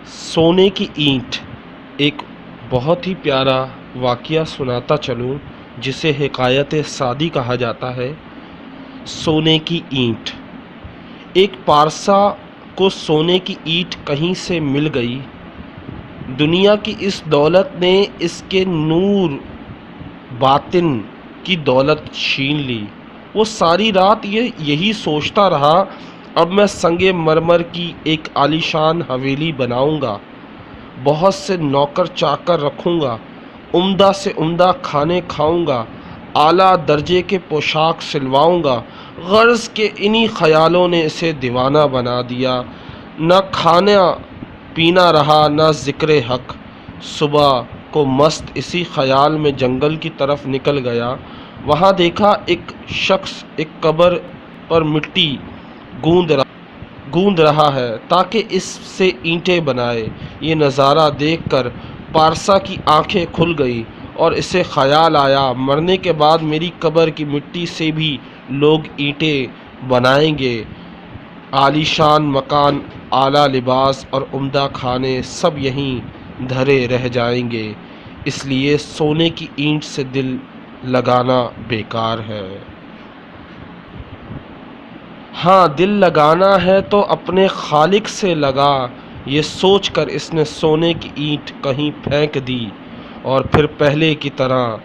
سونے کی اینٹ ایک بہت ہی پیارا واقعہ سناتا چلوں جسے حکایت سعدی کہا جاتا ہے۔ سونے کی اینٹ۔ ایک پارسا کو سونے کی اینٹ کہیں سے مل گئی۔ دنیا کی اس دولت نے اس کے نور باطن کی دولت چھین لی۔ وہ ساری رات یہی سوچتا رہا، اب میں سنگ مرمر کی ایک عالیشان حویلی بناؤں گا، بہت سے نوکر چاکر رکھوں گا، عمدہ سے عمدہ کھانے کھاؤں گا، اعلیٰ درجے کے پوشاک سلواؤں گا۔ غرض کے انہی خیالوں نے اسے دیوانہ بنا دیا۔ نہ کھانا پینا رہا نہ ذکر حق۔ صبح کو مست اسی خیال میں جنگل کی طرف نکل گیا۔ وہاں دیکھا ایک شخص ایک قبر پر مٹی گوندھ رہا ہے تاکہ اس سے اینٹیں بنائے۔ یہ نظارہ دیکھ کر پارسا کی آنکھیں کھل گئی اور اسے خیال آیا، مرنے کے بعد میری قبر کی مٹی سے بھی لوگ اینٹیں بنائیں گے۔ عالیشان مکان، اعلیٰ لباس اور عمدہ کھانے سب یہیں دھرے رہ جائیں گے، اس لیے سونے کی اینٹ سے دل لگانا بیکار ہے۔ ہاں، دل لگانا ہے تو اپنے خالق سے لگا، یہ سوچ کر اس نے سونے کی اینٹ کہیں پھینک دی اور پھر پہلے کی طرح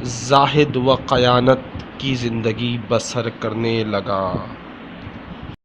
زاہد و قیانت کی زندگی بسر کرنے لگا۔